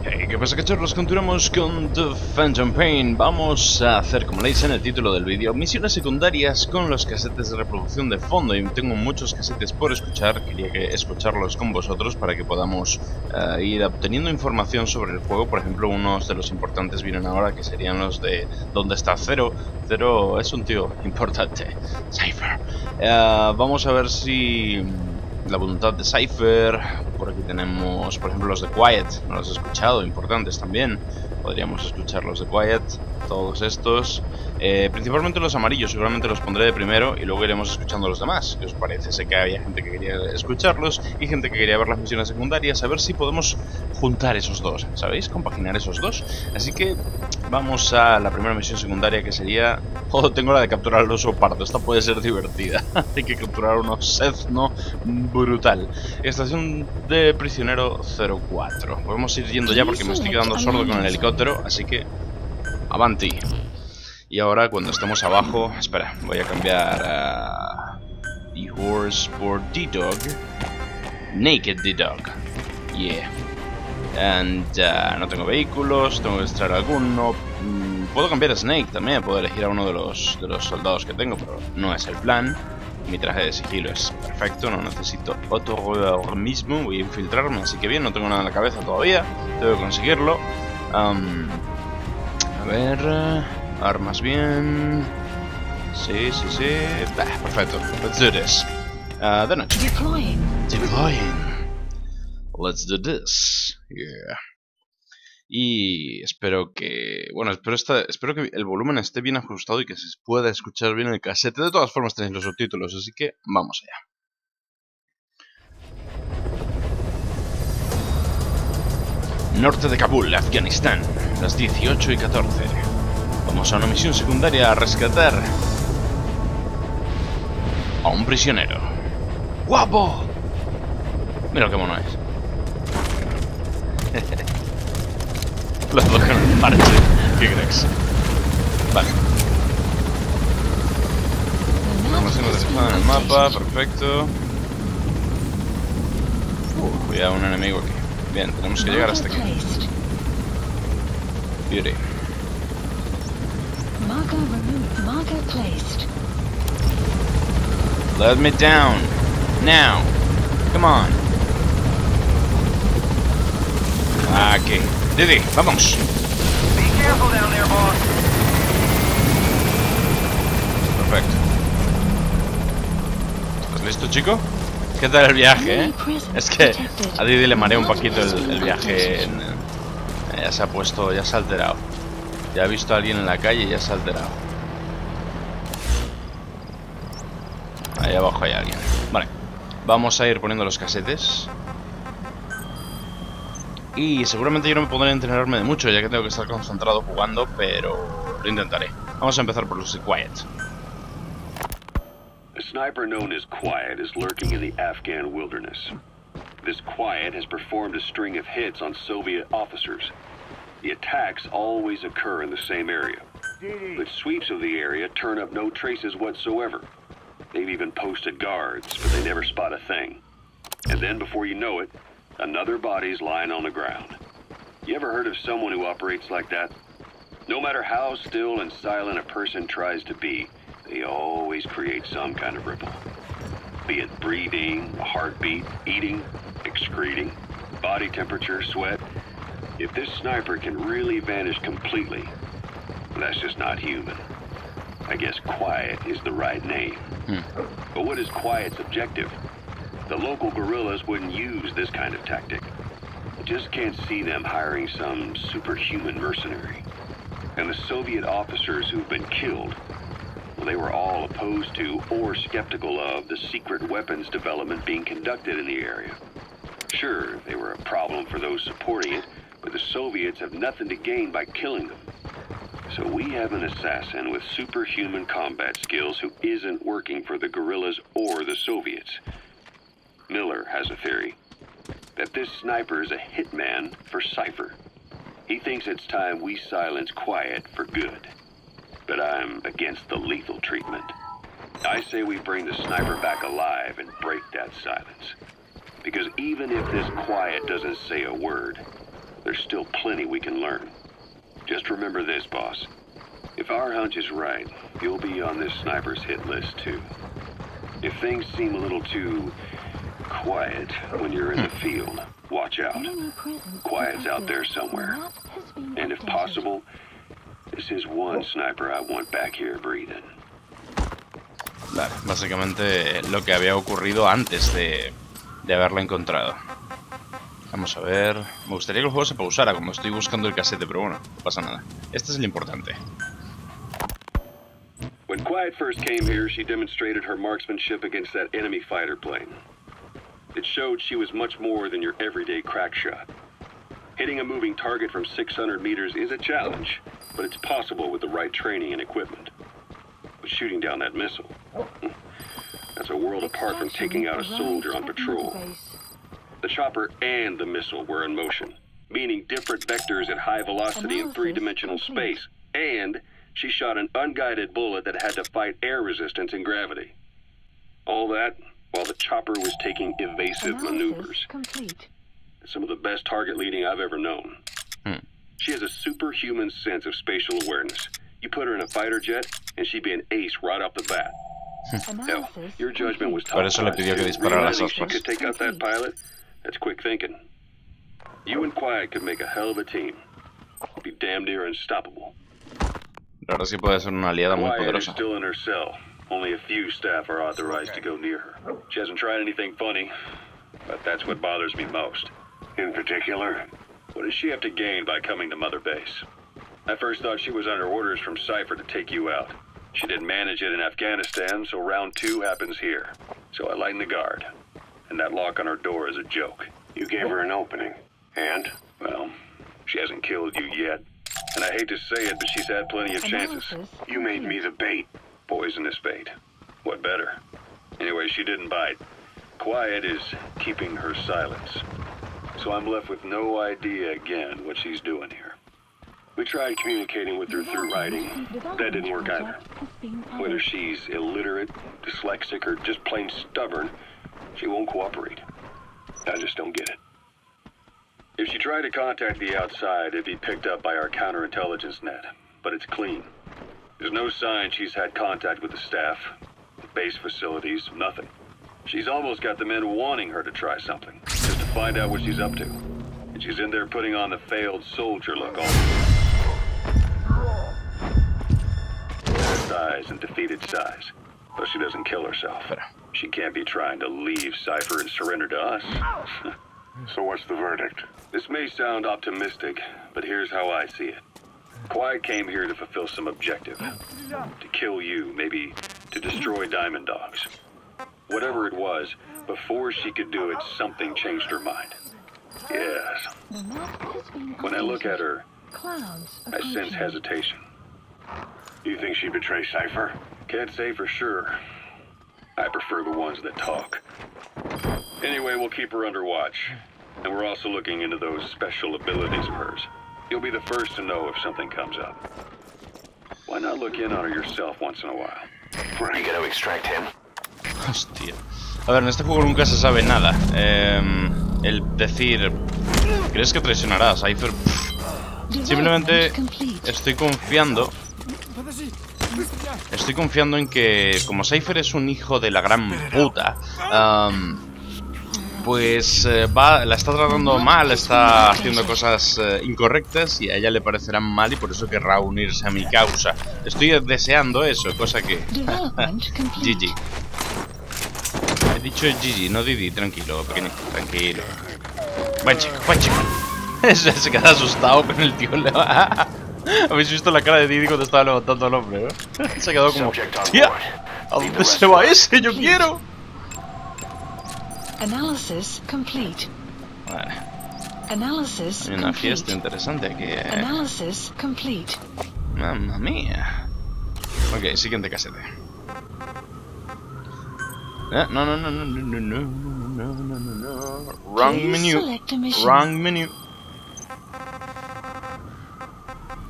Hey, ¿qué pasa, cachorros? Continuamos con The Phantom Pain. Vamos a hacer, como leéis en el título del vídeo, misiones secundarias con los casetes de reproducción de fondo. Y tengo muchos casetes por escuchar, quería escucharlos con vosotros para que podamos ir obteniendo información sobre el juego. Por ejemplo, unos de los importantes vienen ahora, que serían los de ¿dónde está Zero? Zero es un tío importante. Cypher. Vamos a ver si la voluntad de Cypher. Por aquí tenemos, por ejemplo, los de Quiet. No los he escuchado, importantes también. Podríamos escuchar los de Quiet, todos estos. Principalmente los amarillos, seguramente los pondré de primero y luego iremos escuchando los demás. ¿Qué os parece? Sé que había gente que quería escucharlos y gente que quería ver las misiones secundarias. A ver si podemos juntar esos dos, ¿sabéis? Compaginar esos dos. Así que vamos a la primera misión secundaria, que sería... Oh, tengo la de capturar al oso pardo. Esta puede ser divertida. Hay que capturar unos sezno brutal. Estación de prisionero 04. Podemos ir yendo ya porque me estoy quedando sordo con el helicóptero. Así que... avanti. Y ahora cuando estemos abajo... Espera, voy a cambiar a... The Horse por D-Dog. Naked D-Dog. Yeah. And no tengo vehículos, tengo que extraer alguno. Puedo cambiar a Snake también, puedo elegir a uno de los soldados que tengo, pero no es el plan. Mi traje de sigilo es perfecto, no necesito otro ahora mismo. Voy a infiltrarme, así que bien, no tengo nada en la cabeza todavía. Tengo que conseguirlo. A ver... armas bien... Sí. Perfecto. Let's do this. De noche. Deploying. Let's do this. Yeah. Y espero que... Bueno, espero que el volumen esté bien ajustado y que se pueda escuchar bien el casete. De todas formas tenéis los subtítulos, así que vamos allá. Norte de Kabul, Afganistán, las 18:14. Vamos a una misión secundaria a rescatar a un prisionero. ¡Guapo! Mira qué mono es. Los dos con el parche. ¿Qué crees? Vale. Información detectada en el mapa, perfecto. Cuidado, un enemigo aquí. Bien, tenemos que llegar hasta aquí. Beauty. Let me down. Now. Come on. Aquí. Didi, vamos. Perfecto. ¿Estás listo, chico? ¿Qué tal el viaje, eh? Es que a Didi le marea un poquito el viaje. Ya se ha puesto, ya se ha alterado. Ya ha visto a alguien en la calle y ya se ha alterado. Ahí abajo hay alguien. Vale. Vamos a ir poniendo los casetes. Y seguramente yo no me podré entrenarme de mucho, ya que tengo que estar concentrado jugando, pero lo intentaré. Vamos a empezar por los de Quiet. A sniper known as Quiet is lurking in the Afghan wilderness. This Quiet has performed a string of hits on Soviet officers. The attacks always occur in the same area, but sweeps of the area turn up no traces whatsoever. They've even posted guards, but they never spot a thing. And then before you know it, another body's lying on the ground. You ever heard of someone who operates like that? No matter how still and silent a person tries to be, they always create some kind of ripple. Be it breathing, a heartbeat, eating, excreting, body temperature, sweat. If this sniper can really vanish completely, that's just not human. I guess Quiet is the right name. But what is Quiet's objective? The local guerrillas wouldn't use this kind of tactic. You just can't see them hiring some superhuman mercenary. And the Soviet officers who've been killed, well, they were all opposed to or skeptical of the secret weapons development being conducted in the area. Sure, they were a problem for those supporting it, but the Soviets have nothing to gain by killing them. So we have an assassin with superhuman combat skills who isn't working for the guerrillas or the Soviets. Miller has a theory that this sniper is a hitman for Cypher. He thinks it's time we silence Quiet for good. But I'm against the lethal treatment. I say we bring the sniper back alive and break that silence. Because even if this Quiet doesn't say a word, there's still plenty we can learn. Just remember this, boss. If our hunch is right, you'll be on this sniper's hit list too. If things seem a little too quiet when you're in the field, watch out. Quiet's out there somewhere. And if possible, this is one sniper I want back here breathing. Vale, básicamente lo que había ocurrido antes de haberla encontrado. Vamos a ver... Me gustaría que el juego se pausara como estoy buscando el casete, pero bueno, no pasa nada. Este es el importante. When Quiet first came here, she demonstrated her marksmanship against that enemy fighter plane. It showed she was much more than your everyday crack shot. Hitting a moving target from 600 meters is a challenge, but it's possible with the right training and equipment. But shooting down that missile, that's a world apart from taking out a soldier on patrol. The chopper and the missile were in motion, meaning different vectors at high velocity in three-dimensional space, and she shot an unguided bullet that had to fight air resistance and gravity. All that while the chopper was taking evasive maneuvers. Some of the best target leading I've ever known. She has a superhuman sense of spatial awareness. You put her in a fighter jet, and she'd be an ace right off the bat. Hell, your judgment was top. Por eso le pidió que disparara las She could take out that pilot. That's quick thinking. You and Quiet could make a hell of a team. Be damn near unstoppable. La verdad es que puede ser una aliada muy Quiet is poderosa. still in her cell. Only a few staff are authorized to go near her. She hasn't tried anything funny, but that's what bothers me most. In particular, what does she have to gain by coming to Mother Base? I first thought she was under orders from Cypher to take you out. She didn't manage it in Afghanistan, so round 2 happens here. So I lighten the guard. And that lock on her door is a joke. You gave her an opening. And? Well, she hasn't killed you yet. And I hate to say it, but she's had plenty of chances. You made me the bait. Poisonous bait. What better? Anyway, she didn't bite. Quiet is keeping her silence. So I'm left with no idea again what she's doing here. We tried communicating with her through writing. That didn't work either. Whether she's illiterate, dyslexic, or just plain stubborn, she won't cooperate. I just don't get it. If she tried to contact the outside, it'd be picked up by our counterintelligence net. But it's clean. There's no sign she's had contact with the staff, the base facilities, nothing. She's almost got the men wanting her to try something, just to find out what she's up to. And she's in there putting on the failed soldier look all size and defeated size. Though she doesn't kill herself. She can't be trying to leave Cypher and surrender to us. So what's the verdict? This may sound optimistic, but here's how I see it. Quiet came here to fulfill some objective. To kill you, maybe to destroy Diamond Dogs. Whatever it was, before she could do it, something changed her mind. Yes. When I look at her, I sense hesitation. You think she'd betray Cypher? Can't say for sure. I prefer the ones that talk. Anyway, we'll keep her under watch. And we're also looking into those special abilities of hers. You'll be the first to know if something comes up. Why not look in on her yourself once in a while? Where are you going to extract him? Hostia. A ver, en este juego nunca se sabe nada. El decir... ¿Crees que traicionará a Cypher? Simplemente estoy confiando... Estoy confiando en que, como Cypher es un hijo de la gran puta, pues la está tratando mal, está haciendo cosas incorrectas y a ella le parecerán mal y por eso querrá unirse a mi causa. Estoy deseando eso, cosa que... GG. He dicho GG, no Didi, tranquilo, pequeñito, tranquilo. Buen chico, buen chico. Se queda asustado con el tío. Habéis visto la cara de Didi cuando estaba levantando al hombre, ¿no? Se ha quedado como... ¡Tía! ¿A dónde se va ese? ¡Yo quiero! Analysis complete. Vale. Analysis Hay una fiesta interesante aquí, Analysis complete. Mamma mía. Ok, siguiente casete. No. Wrong menu. Wrong menu.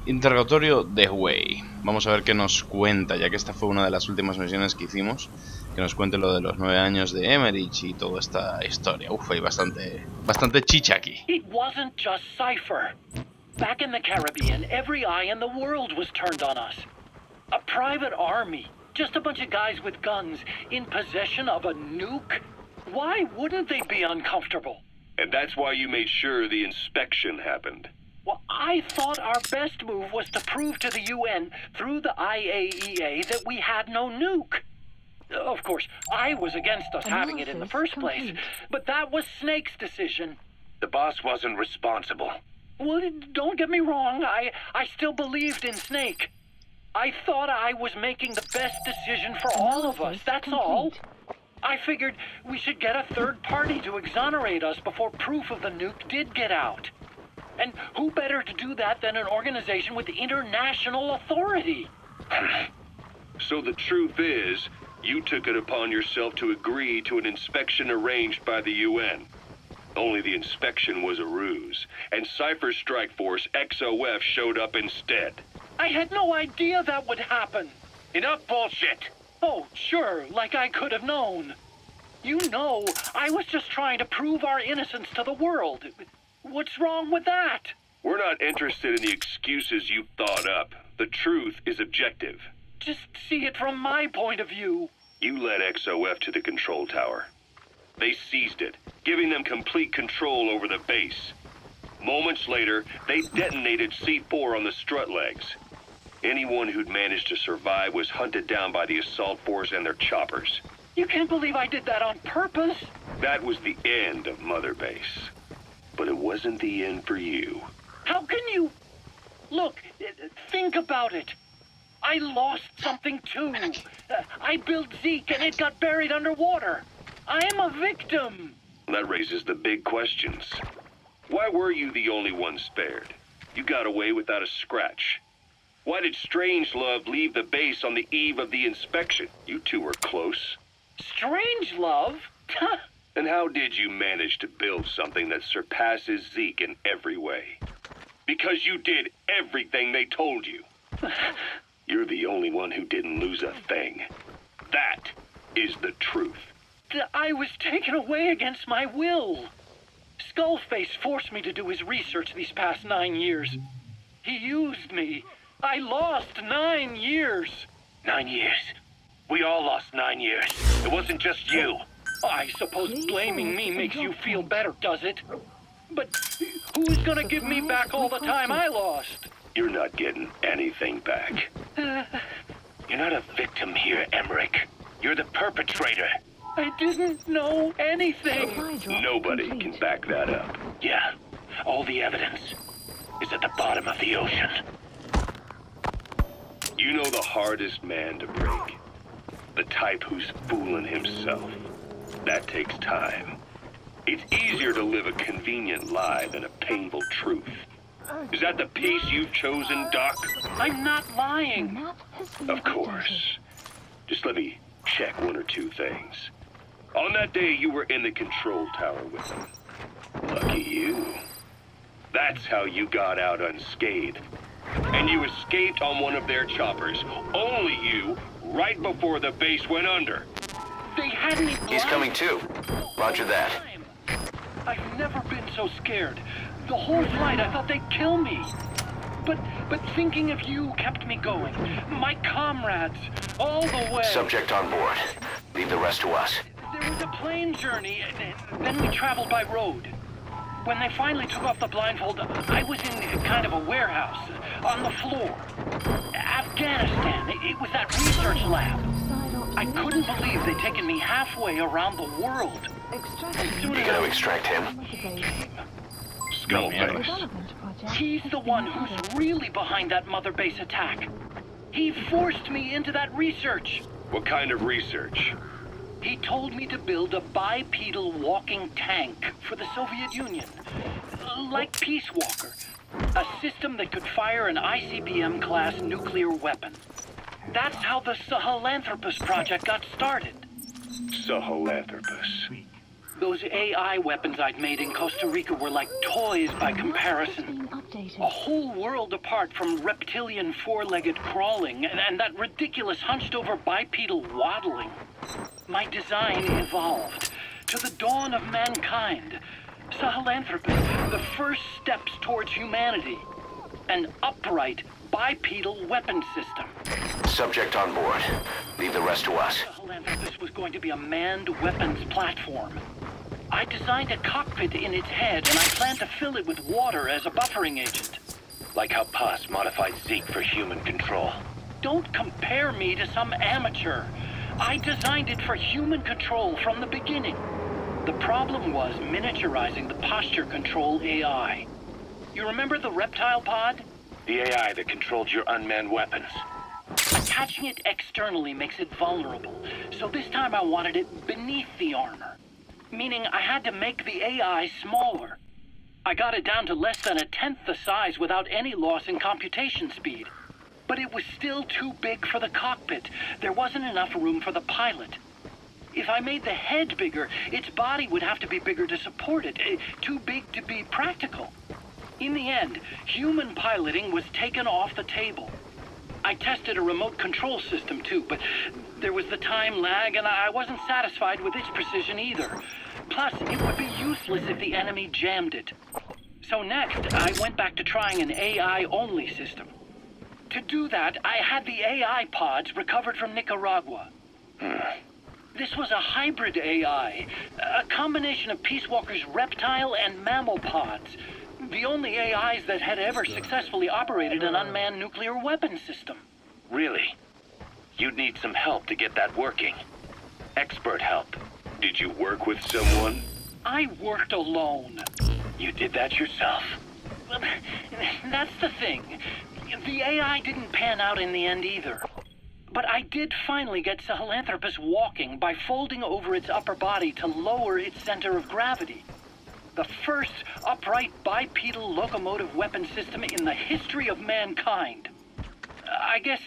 Interrogatorio de Way. Vamos a ver qué nos cuenta, ya que esta fue una de las últimas misiones que hicimos. Que nos cuente lo de los 9 años de Emmerich y toda esta historia. Uf, hay bastante chicha aquí. It wasn't just Cypher. Back in the Caribbean, every eye in the world was turned on us. A private army, just a bunch of guys with guns, in possession of a nuke? Why wouldn't they be uncomfortable? And that's why you made sure the inspection happened. Well, I thought our best move was to prove to the UN through the IAEA that we had no nuke. Of course, I was against us having it in the first place, but that was Snake's decision. The boss wasn't responsible. Well, don't get me wrong, I still believed in Snake. I thought I was making the best decision for all of us, that's all. I figured we should get a third party to exonerate us before proof of the nuke did get out. And who better to do that than an organization with international authority? So the truth is, you took it upon yourself to agree to an inspection arranged by the UN. Only the inspection was a ruse, and Cypher's strike force, XOF, showed up instead. I had no idea that would happen. Enough bullshit! Oh, sure, like I could have known. You know, I was just trying to prove our innocence to the world. What's wrong with that? We're not interested in the excuses you thought up. The truth is objective. Just see it from my point of view. You led XOF to the control tower. They seized it, giving them complete control over the base. Moments later, they detonated C4 on the strut legs. Anyone who'd managed to survive was hunted down by the assault force and their choppers. You can't believe I did that on purpose. That was the end of Mother Base. But it wasn't the end for you. How can you... Look, think about it. I lost something too. I built Zeke and it got buried underwater. I'm a victim. That raises the big questions. Why were you the only one spared? You got away without a scratch. Why did Strangelove leave the base on the eve of the inspection? You two were close. Strangelove? And how did you manage to build something that surpasses Zeke in every way? Because you did everything they told you. You're the only one who didn't lose a thing. That is the truth. I was taken away against my will. Skullface forced me to do his research these past 9 years. He used me. I lost 9 years. 9 years. We all lost 9 years. It wasn't just you. I suppose blaming me makes you feel better, does it? But who's gonna give me back all the time I lost? You're not getting anything back. You're not a victim here, Emmerich. You're the perpetrator. I didn't know anything. Nobody can back that up. Yeah, all the evidence is at the bottom of the ocean. You know the hardest man to break. The type who's fooling himself. That takes time. It's easier to live a convenient lie than a painful truth. Is that the piece you've chosen, Doc? I'm not lying. Of course. Just let me check one or two things. On that day, you were in the control tower with them. Lucky you. That's how you got out unscathed. And you escaped on one of their choppers. Only you, right before the base went under. They had me blind. He's coming too. Roger that. I've never been so scared. The whole flight, I thought they'd kill me. But thinking of you kept me going. My comrades, all the way. Subject on board. Leave the rest to us. There was a plane journey, then we traveled by road. When they finally took off the blindfold, I was in kind of a warehouse, on the floor. Afghanistan, it was that research lab. I couldn't believe they'd taken me halfway around the world. You gonna extract him? Skullface. He's the one who's really behind that Mother Base attack. He forced me into that research. What kind of research? He told me to build a bipedal walking tank for the Soviet Union. Like Peace Walker. A system that could fire an ICBM-class nuclear weapon. That's how the Sahelanthropus project got started. Sahelanthropus. Those AI weapons I'd made in Costa Rica were like toys by comparison. A whole world apart from reptilian four-legged crawling and that ridiculous hunched-over bipedal waddling. My design evolved to the dawn of mankind. Sahelanthropus, the first steps towards humanity. An upright bipedal weapon system. Subject on board. Leave the rest to us. Alfanmc was going to be a manned weapons platform. I designed a cockpit in its head, and I planned to fill it with water as a buffering agent. Like how Paz modified Zeke for human control. Don't compare me to some amateur. I designed it for human control from the beginning. The problem was miniaturizing the posture control AI. You remember the reptile pod? The AI that controlled your unmanned weapons. Attaching it externally makes it vulnerable, so this time I wanted it beneath the armor. Meaning I had to make the AI smaller. I got it down to less than 1/10 the size without any loss in computation speed. But it was still too big for the cockpit. There wasn't enough room for the pilot. If I made the head bigger, its body would have to be bigger to support it. Too big to be practical. In the end, human piloting was taken off the table. I tested a remote control system too, but there was the time lag and I wasn't satisfied with its precision either. Plus, it would be useless if the enemy jammed it. So next, I went back to trying an AI-only system. To do that, I had the AI pods recovered from Nicaragua. This was a hybrid AI, a combination of Peace Walker's reptile and mammal pods. The only AIs that had ever successfully operated an unmanned nuclear weapon system. Really? You'd need some help to get that working. Expert help. Did you work with someone? I worked alone. You did that yourself. Well, that's the thing. The AI didn't pan out in the end either. But I did finally get Sahelanthropus walking by folding over its upper body to lower its center of gravity. The first upright bipedal locomotive weapon system in the history of mankind. I guess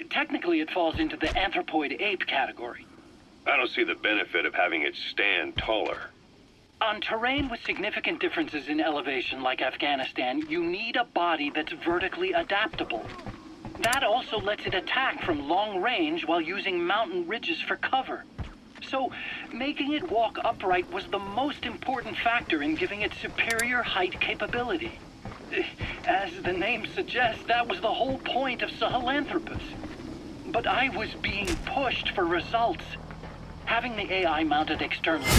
technically it falls into the anthropoid ape category. I don't see the benefit of having it stand taller. On terrain with significant differences in elevation like Afghanistan, you need a body that's vertically adaptable. That also lets it attack from long range while using mountain ridges for cover. So, making it walk upright was the most important factor in giving it superior height capability. As the name suggests, that was the whole point of Sahelanthropus. But I was being pushed for results. Having the AI mounted externally.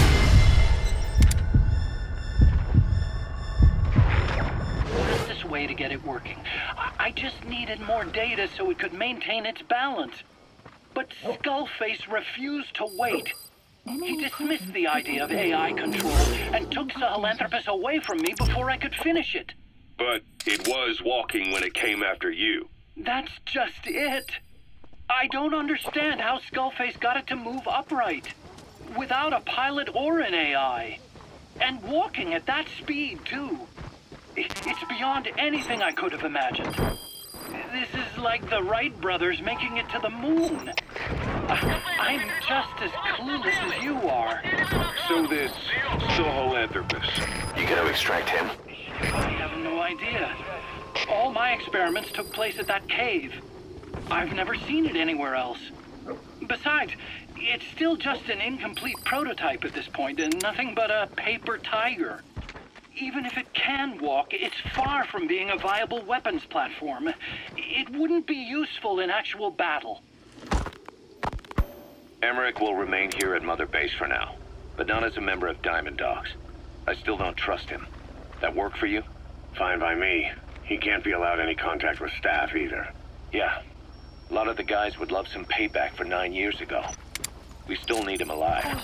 Fastest way to get it working. I just needed more data so it could maintain its balance. But Skullface refused to wait. He dismissed the idea of AI control and took Sahelanthropus away from me before I could finish it. But it was walking when it came after you. That's just it. I don't understand how Skullface got it to move upright, without a pilot or an AI. And walking at that speed, too. It's beyond anything I could have imagined. This is like the Wright brothers making it to the moon. I'm just as clueless as you are. So this Sahelanthropus. You gonna extract him? I have no idea. All my experiments took place at that cave. I've never seen it anywhere else. Besides, it's still just an incomplete prototype at this point, and nothing but a paper tiger. Even if it can walk, it's far from being a viable weapons platform. It wouldn't be useful in actual battle. Emmerich will remain here at Mother Base for now, but not as a member of Diamond Dogs. I still don't trust him. That work for you? Fine by me. He can't be allowed any contact with staff either. Yeah. A lot of the guys would love some payback for 9 years ago. We still need him alive.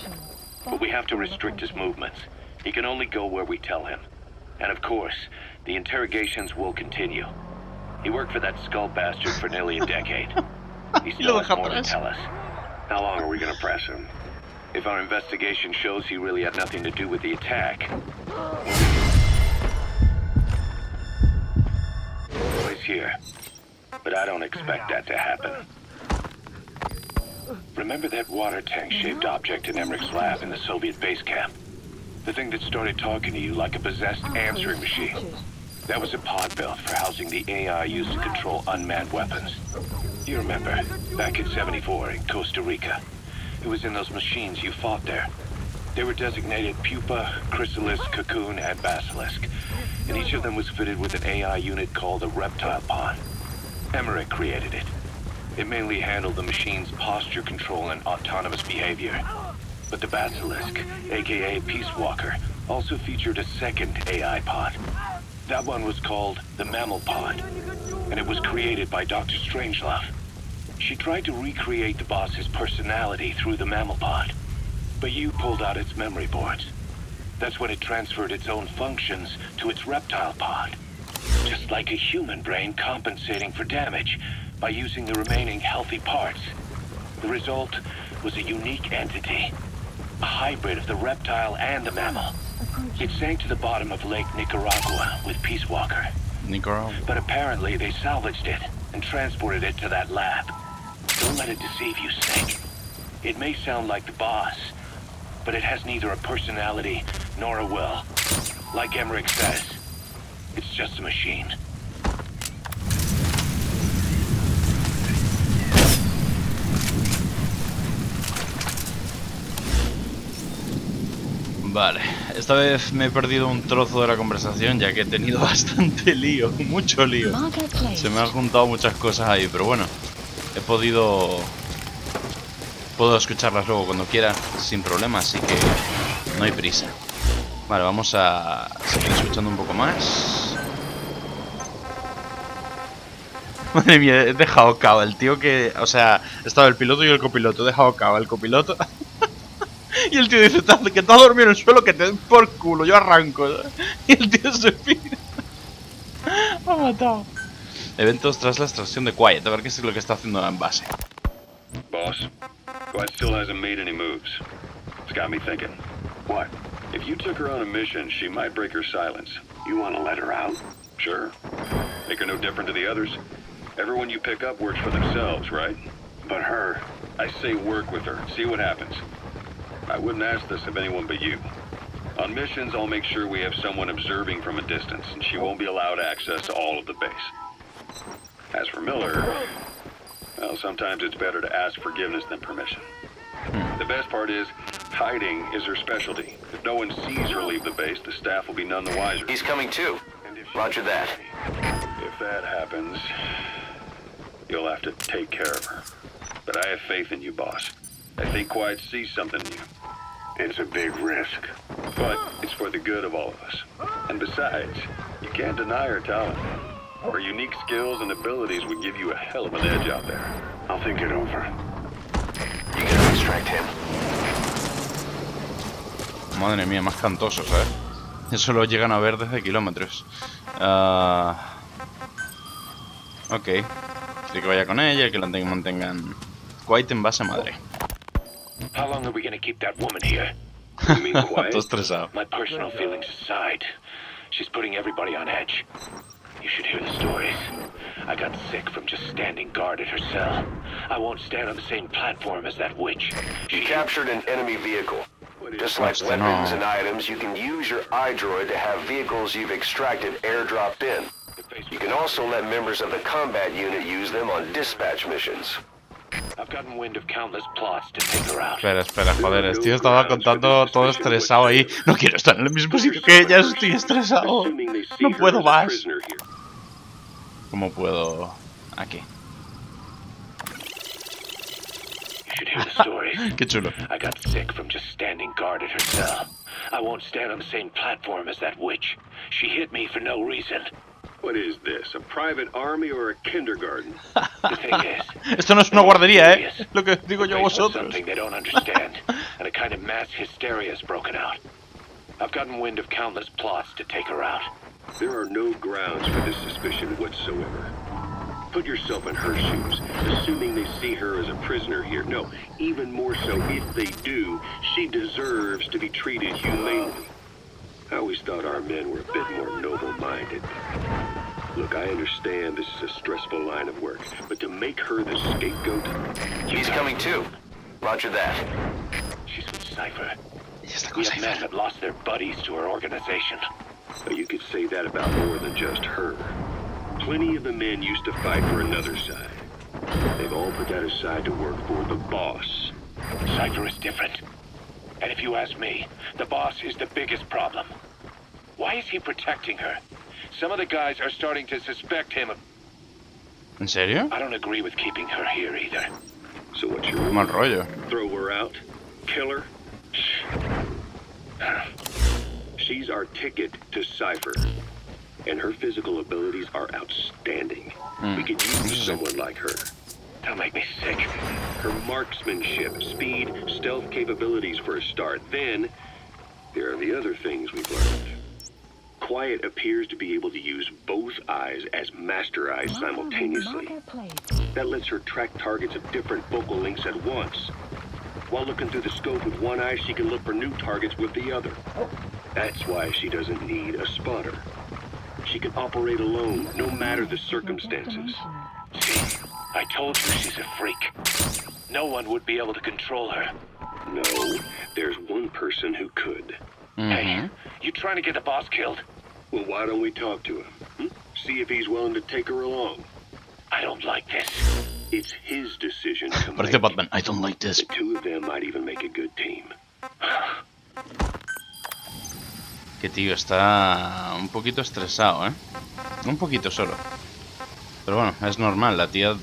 But we have to restrict his movements. He can only go where we tell him. And of course, the interrogations will continue. He worked for that skull bastard for nearly a decade. He still has more to tell us. How long are we gonna press him? If our investigation shows he really had nothing to do with the attack... He's here. But I don't expect that to happen. Remember that water tank-shaped object in Emmerich's lab in the Soviet base camp? The thing that started talking to you like a possessed answering machine. That was a pod built for housing the AI used to control unmanned weapons. You remember, back in '74 in Costa Rica. It was in those machines you fought there. They were designated Pupa, Chrysalis, Cocoon, and Basilisk. And each of them was fitted with an AI unit called a reptile pod. Emmerich created it. It mainly handled the machine's posture control and autonomous behavior. But the Basilisk, aka Peace Walker, also featured a second AI pod. That one was called the Mammal Pod, and it was created by Dr. Strangelove. She tried to recreate the boss's personality through the Mammal Pod, but you pulled out its memory boards. That's when it transferred its own functions to its reptile pod. Just like a human brain compensating for damage by using the remaining healthy parts. The result was a unique entity, a hybrid of the reptile and the mammal. It sank to the bottom of Lake Nicaragua with Peace Walker. Nicaragua. But apparently they salvaged it and transported it to that lab. Don't let it deceive you, Snake. It may sound like the boss, but it has neither a personality nor a will. Like Emmerich says, it's just a machine. Vale, esta vez me he perdido un trozo de la conversación ya que he tenido bastante lío, mucho lío. Se me han juntado muchas cosas ahí, pero bueno, puedo escucharlas luego cuando quiera sin problema, así que no hay prisa. Vale, vamos a seguir escuchando un poco más. Madre mía, he dejado cao el tío que... O sea, estaba el piloto y el copiloto. He dejado cao el copiloto. Y el tío dice que te has dormido en el suelo, que te den por culo, yo arranco. Y el tío se pira. Me ha matado. Eventos tras la extracción de Quiet. A ver qué es lo que está haciendo en base. Boss, Quiet still hasn't made any moves. It's got me thinking. What? If you took her on a mission, she might break her silence. You want to let her out? Sure. Make her no different to the others. Everyone you pick up works for themselves, right? But her. I say work with her. See what happens. I wouldn't ask this of anyone but you. On missions, I'll make sure we have someone observing from a distance, and she won't be allowed access to all of the base. As for Miller, well, sometimes it's better to ask forgiveness than permission. The best part is, hiding is her specialty. If no one sees her leave the base, the staff will be none the wiser. He's coming too. Roger that. If that happens, you'll have to take care of her. But I have faith in you, boss. I think Quiet sees something in you. It's a big risk. But it's for the good of all of us. And besides, you can't deny her talent. Her unique skills and abilities would give you a hell of an edge out there. I'll think it over. You gotta extract him. Madre mía, más cantosos, ¿eh? Eso lo llegan a ver desde kilómetros. Ok. Quiere que vaya con ella y que la mantengan Quiet en base madre. How long are we gonna keep that woman here? You mean Quiet? Todo estresado. My personal feelings aside, she's putting everybody on edge. You should hear the stories. I got sick from just standing guard at her cell. I won't stand on the same platform as that witch. She captured an enemy vehicle. Just like weapons and items, you can use your iDroid to have vehicles you've extracted airdropped in. You can also let members of the combat unit use them on dispatch missions. I've gotten wind of countless plots to take her out. Espera, joder, el tío estaba contando todo estresado ahí. No quiero estar en el mismo sitio que ella, estoy estresado. No puedo más. ¿Cómo puedo? Aquí. Qué chulo. I got sick from just standing guard at her cell. I won't stand on the same platform as that witch. She hit me for no reason. What is this? A private army or a kindergarten? The thing is, esto no es una guardería, ¿eh? Lo que digo yo a vosotros. Something they don't understand, and a kind of mass hysteria has broken out. I've gotten wind of countless plots to take her out. There are no grounds for this suspicion whatsoever. Put yourself in her shoes, assuming they see her as a prisoner here. No, even more so, if they do, she deserves to be treated humanely. I always thought our men were a bit more noble-minded. Look, I understand this is a stressful line of work, but to make her the scapegoat... He's coming too. Roger that. She's with Cypher. We have men that lost their buddies to our organization. But you could say that about more than just her. Plenty of the men used to fight for another side. They've all put that aside to work for the boss. Cypher is different. And if you ask me, the boss is the biggest problem. Why is he protecting her? Some of the guys are starting to suspect him of... ¿En serio? I don't agree with keeping her here either. So what's your... Mal rollo. Throw her out? Kill her? She's our ticket to Cypher. And her physical abilities are outstanding. We could use someone like her. Don't make me sick. Her marksmanship, speed, stealth capabilities for a start. Then, there are the other things we've learned. Quiet appears to be able to use both eyes as master eyes simultaneously. That lets her track targets of different focal lengths at once. While looking through the scope with one eye, she can look for new targets with the other. That's why she doesn't need a spotter. She can operate alone, no matter the circumstances. See, I told you she's a freak. No one would be able to control her. No, there's one person who could. Hey, you trying to get the boss killed? Well, why don't we talk to him? See if he's willing to take her along. I don't like this. It's his decision to Parece make. Batman. I don't like this. The two of them might even make a good team. Que tío, está un poquito estresado, ¿eh? Un poquito solo. Pero bueno, es normal. La tía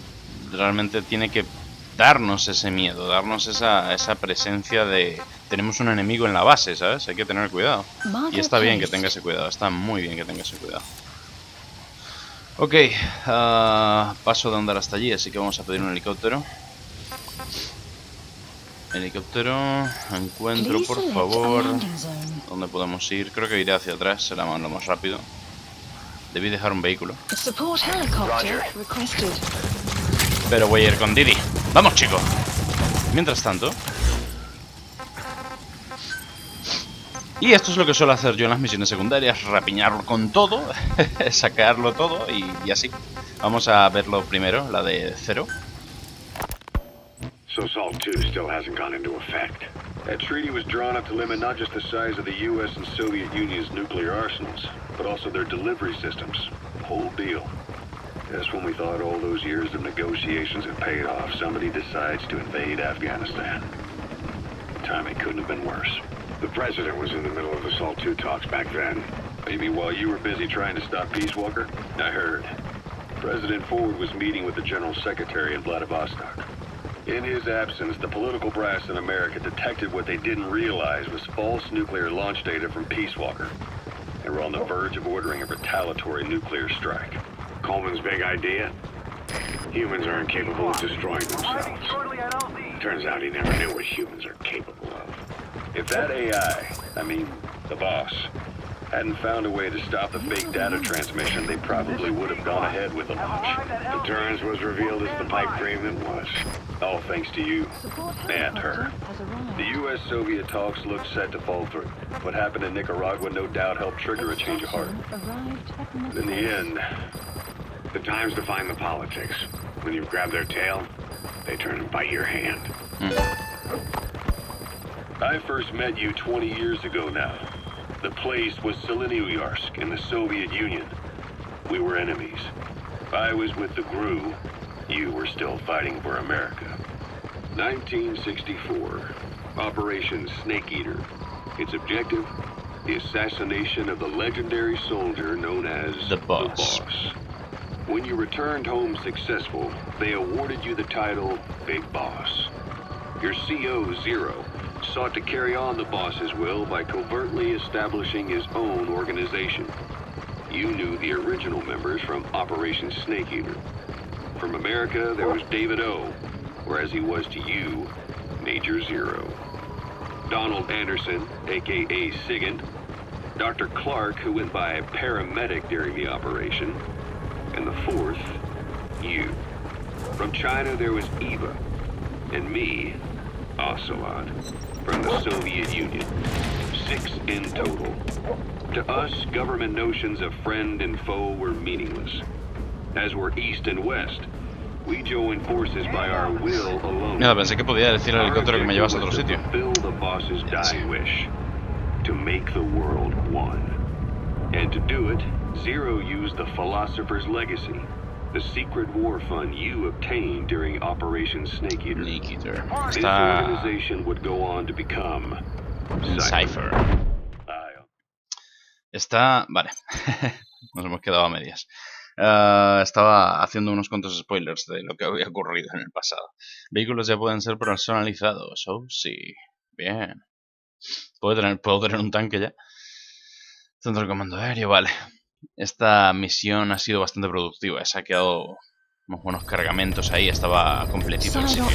realmente tiene que darnos ese miedo, darnos esa presencia de... Tenemos un enemigo en la base, ¿sabes? Hay que tener cuidado. Y está bien que tenga ese cuidado, está muy bien que tenga ese cuidado. Ok, paso de andar hasta allí, así que vamos a pedir un helicóptero. Helicóptero, encuentro, por favor. ¿Dónde podemos ir? Creo que iré hacia atrás, será lo más rápido. Debí dejar un vehículo. Pero voy a ir con Didi. ¡Vamos, chicos! Mientras tanto... Y esto es lo que suelo hacer yo en las misiones secundarias, rapiñarlo con todo, sacarlo todo y así. Vamos a verlo primero, la de 0. So SALT 2 still hasn't gone into effect. That treaty was drawn up to limit not just the size of the U.S. and Soviet Union's nuclear arsenals, but also their delivery systems. Whole deal. Just when we thought all those years of negotiations had paid off, somebody decides to invade Afghanistan. Timing couldn't have been worse. The president was in the middle of the SALT 2 talks back then. Maybe while you were busy trying to stop Peace Walker? I heard. President Ford was meeting with the General Secretary in Vladivostok. In his absence, the political brass in America detected what they didn't realize was false nuclear launch data from Peace Walker. They were on the verge of ordering a retaliatory nuclear strike. Coleman's big idea? Humans aren't capable of destroying themselves. Turns out he never knew what humans are capable of. If that AI, I mean, the boss, hadn't found a way to stop the fake data transmission, they probably would have gone ahead with the launch. Deterrence was revealed as the pipe dream it was. All thanks to you and her. The U.S.-Soviet talks looked set to fall through. What happened in Nicaragua no doubt helped trigger a change of heart. In the end, the time's define the politics. When you've grabbed their tail, they turn and bite your hand. I first met you 20 years ago now. The place was Selenouyarsk in the Soviet Union. We were enemies. I was with the GRU. You were still fighting for America. 1964. Operation Snake Eater. Its objective? The assassination of the legendary soldier known as The Boss. When you returned home successful, they awarded you the title Big Boss. Your CO, Zero, sought to carry on the boss's will by covertly establishing his own organization. You knew the original members from Operation Snake Eater. From America, there was David O, or as he was to you, Major Zero. Donald Anderson, aka Sigint. Dr. Clark, who went by paramedic during the operation. And the fourth, you. From China, there was Eva. And me, Ocelot. From the Soviet Union. 6 in total. To us, government notions of friend and foe were meaningless, as were East and West. We join forces by our will alone. Mira, pensé que podía decir al helicóptero que me llevas a otro sitio. Fulfill the boss's dying wish, to make the world one. And to do it, Zero used the Philosopher's Legacy, the secret war fund you obtained during Operation Snake Eater. This organization would go on to become Cypher. Está... Vale. Nos hemos quedado a medias. Estaba haciendo unos cuantos spoilers de lo que había ocurrido en el pasado. Vehículos ya pueden ser personalizados. Oh, sí. Bien. ¿Puedo tener un tanque ya? Centro de comando aéreo, vale. Esta misión ha sido bastante productiva. Se ha quedado unos buenos cargamentos ahí. Estaba completito el sitio.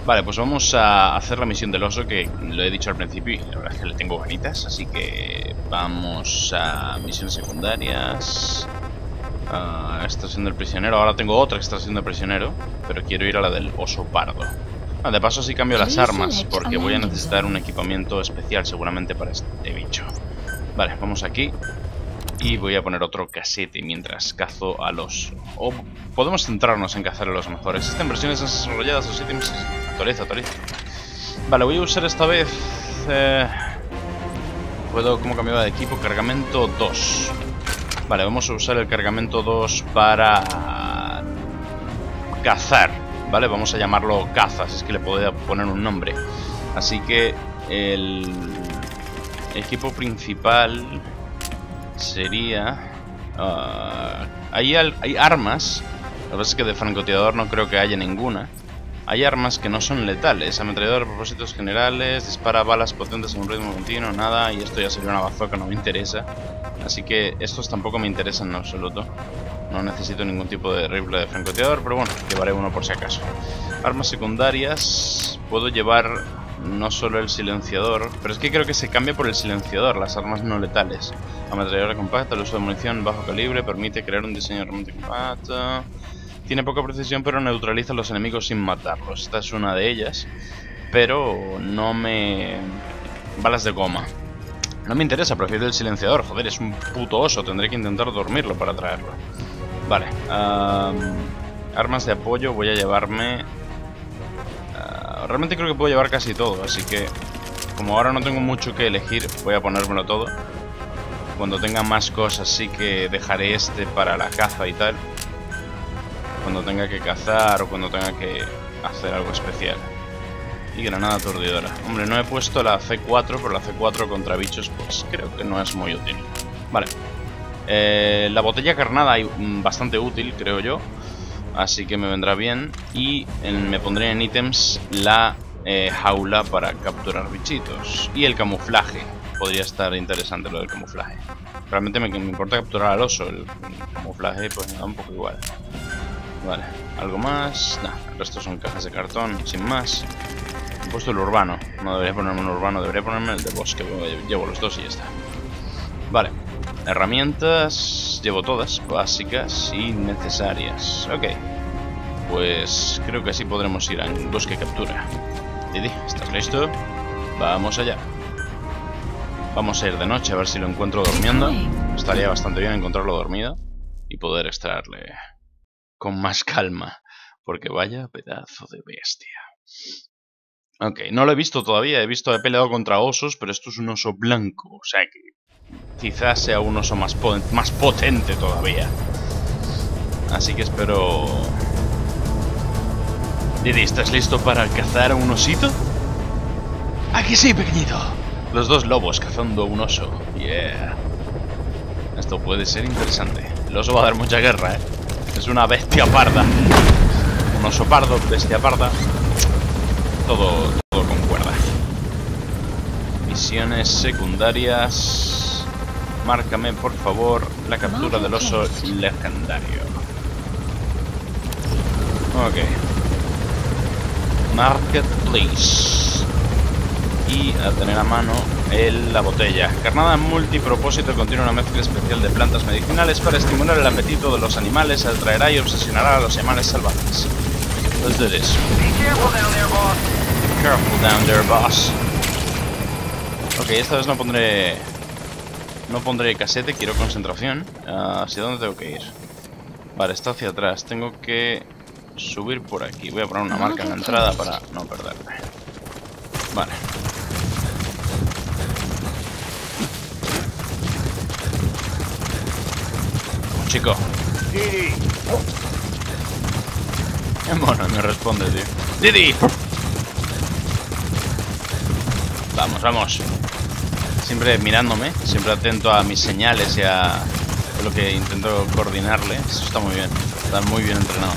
Vale, pues vamos a hacer la misión del oso, que lo he dicho al principio y la verdad es que le tengo ganitas. Así que vamos a misiones secundarias. Extracción del prisionero. Ahora tengo otra extracción de prisionero, pero quiero ir a la del oso pardo. De paso sí cambio las armas, porque voy a necesitar un equipamiento especial seguramente para este bicho. Vale, vamos aquí. Y voy a poner otro casete mientras cazo al oso. O podemos centrarnos en cazar a los mejores. Existen versiones desarrolladas los ítems. Actualiza. Vale, voy a usar esta vez... ¿Puedo cómo cambiar de equipo? Cargamento 2. Vale, vamos a usar el cargamento 2 para... cazar. Vale, vamos a llamarlo caza, si es que le puedo poner un nombre. Así que el equipo principal sería... hay armas. La verdad es que de francotirador no creo que haya ninguna. Hay armas que no son letales. Ametrallador de propósitos generales, dispara balas potentes a un ritmo continuo, nada. Y esto ya sería una bazooka, no me interesa. Así que estos tampoco me interesan en absoluto. No necesito ningún tipo de rifle de francotirador, pero bueno, llevaré uno por si acaso. Armas secundarias. Puedo llevar no solo el silenciador, pero es que creo que se cambia por el silenciador, las armas no letales. Ametralladora compacta, el uso de munición bajo calibre, permite crear un diseño realmente compacto. Tiene poca precisión, pero neutraliza a los enemigos sin matarlos. Esta es una de ellas, pero no me... Balas de goma. No me interesa, prefiero el silenciador. Joder, es un puto oso, tendré que intentar dormirlo para traerlo. Vale, armas de apoyo voy a llevarme... realmente creo que puedo llevar casi todo, así que como ahora no tengo mucho que elegir, voy a ponérmelo todo. Cuando tenga más cosas sí que dejaré este para la caza y tal. Cuando tenga que cazar o cuando tenga que hacer algo especial. Y granada aturdidora. Hombre, no he puesto la C4, pero la C4 contra bichos pues creo que no es muy útil. Vale. La botella carnada es bastante útil, creo yo. Así que me vendrá bien. Y me pondré en ítems la jaula para capturar bichitos. Y el camuflaje. Podría estar interesante lo del camuflaje. Realmente me importa capturar al oso. El camuflaje pues me da un poco igual. Vale, ¿algo más? Nah, el resto son cajas de cartón, sin más. He puesto el urbano. No debería ponerme el urbano, debería ponerme el de bosque. Llevo los dos y ya está. Vale. Herramientas, llevo todas, básicas y necesarias. Ok, pues creo que así podremos ir en bosque y captura. Didi, ¿estás listo? Vamos allá. Vamos a ir de noche a ver si lo encuentro durmiendo. Estaría bastante bien encontrarlo dormido y poder extraerle con más calma, porque vaya pedazo de bestia. Ok, no lo he visto todavía, he peleado contra osos, pero esto es un oso blanco, o sea que quizás sea un oso más potente todavía. Así que espero... Didi, ¿estás listo para cazar a un osito? ¡Aquí sí, pequeñito! Los dos lobos cazando a un oso. Yeah. Esto puede ser interesante. El oso va a dar mucha guerra, ¿eh? Es una bestia parda. Un oso pardo, bestia parda. Todo concuerda. Misiones secundarias. Márcame, por favor, la captura del oso legendario. Ok. Market, please. Y a tener a mano la botella. Carnada multipropósito contiene una mezcla especial de plantas medicinales para estimular el apetito de los animales, atraerá y obsesionará a los animales salvajes. Let's do this. Be careful down there, boss. Ok, esta vez no pondré casete, quiero concentración. ¿Hacia dónde tengo que ir? Vale, está hacia atrás. Tengo que subir por aquí. Voy a poner una marca en la entrada para no perderme. Vale. Vamos, chico. Qué mono me responde, tío. ¡Didi! Vamos, vamos. Siempre mirándome, siempre atento a mis señales y a lo que intento coordinarle. Eso está muy bien. Está muy bien entrenado.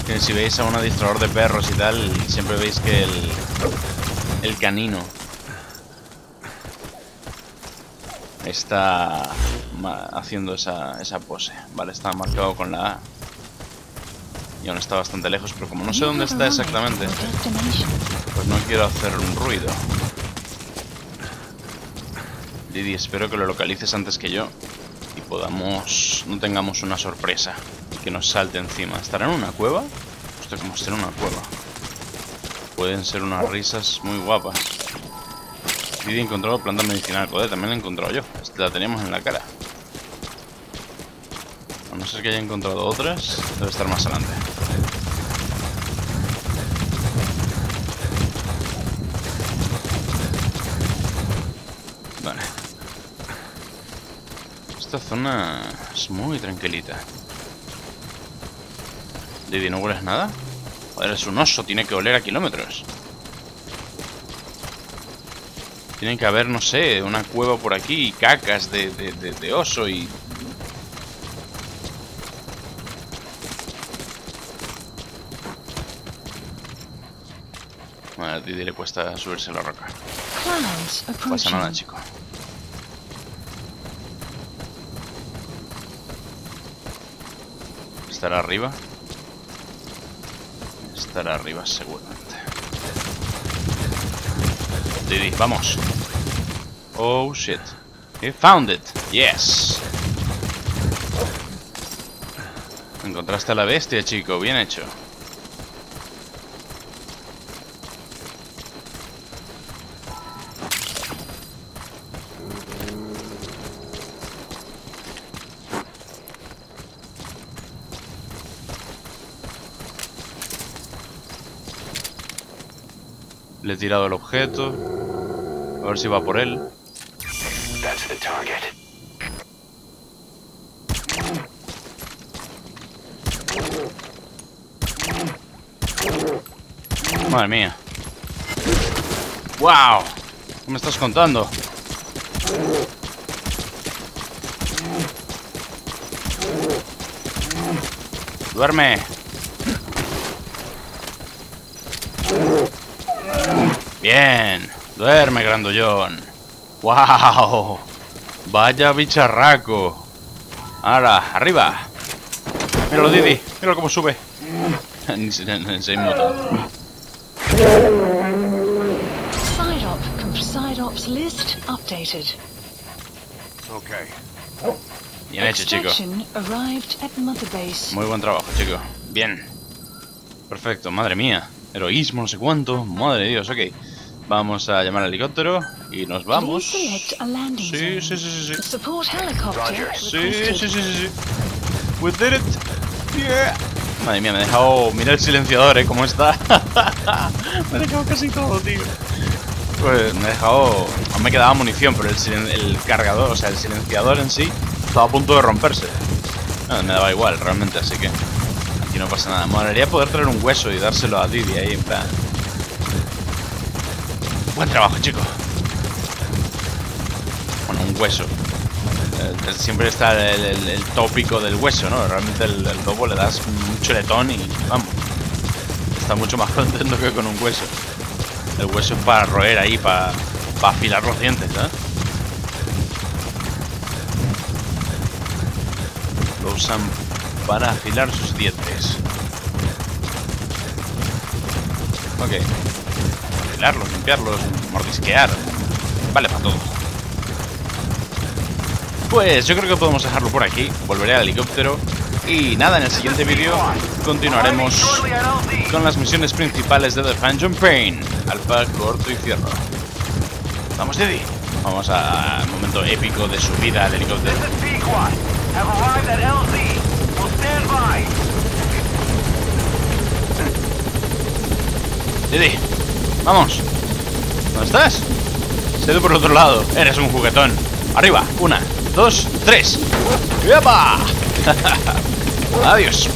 Que si veis a un adiestrador de perros y tal, siempre veis que el canino está haciendo esa pose. Vale, está marcado con la A. Y aún está bastante lejos, pero como no sé dónde está exactamente, pues no quiero hacer un ruido. Didi, espero que lo localices antes que yo y podamos... no tengamos una sorpresa y que nos salte encima. ¿Estará en una cueva? Hostia, como estar en una cueva. Pueden ser unas risas muy guapas. Didi, encontrado planta medicinal. Joder, también la he encontrado yo. La teníamos en la cara. A no ser que haya encontrado otras, debe estar más adelante. Vale. Esta zona es muy tranquilita. Didi, ¿no hueles nada? Joder, es un oso, tiene que oler a kilómetros. Tiene que haber, no sé, una cueva por aquí y cacas de oso y... Bueno, a Didi le cuesta subirse a la roca. No pasa nada, chico. ¿Estará arriba? Estará arriba seguramente. Didi, vamos. Oh shit. He found it. Yes. Encontraste a la bestia, chico. Bien hecho. Le he tirado el objeto. A ver si va por él. Madre mía. ¡Wow! ¿Qué me estás contando? ¡Duerme! Bien, duerme, grandullón. ¡Wow! Vaya bicharraco. Ahora, arriba. Míralo, Didi. Míralo cómo sube. Ni se inmuta. Side-ops list updated. Okay. Bien hecho, chico. Muy buen trabajo, chico. Bien. Perfecto, madre mía. Heroísmo, no sé cuánto. Madre de Dios, ok. Vamos a llamar al helicóptero y nos vamos. Sí. We did it. Yeah. Madre mía, me he dejado... Mira el silenciador, cómo está. Me he dejado casi todo, tío. Pues me he dejado... Aún me quedaba munición, pero el cargador, o sea, el silenciador en sí estaba a punto de romperse. No, me daba igual, realmente, así que... Aquí no pasa nada. Me molaría poder traer un hueso y dárselo a Didi ahí, en plan... Buen trabajo, chico. Bueno, un hueso. Siempre está el tópico del hueso, ¿no? Realmente el lobo le das un chuletón y vamos. Está mucho más contento que con un hueso. El hueso es para roer ahí, para afilar los dientes, ¿no? Lo usan para afilar sus dientes. Ok. Afilarlos, limpiarlos, mordisquear. Vale para todo. Pues yo creo que podemos dejarlo por aquí. Volveré al helicóptero. Y nada, en el siguiente vídeo continuaremos con las misiones principales de The Phantom Pain. Alfa, corto y fierro. Vamos, Didi. Vamos al momento épico de subida al helicóptero. Didi, vamos. ¿Dónde estás? Se ve por el otro lado. Eres un juguetón. Arriba, 1, 2, 3. ¡Epa! Adiós.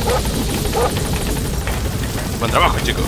Buen trabajo, chico.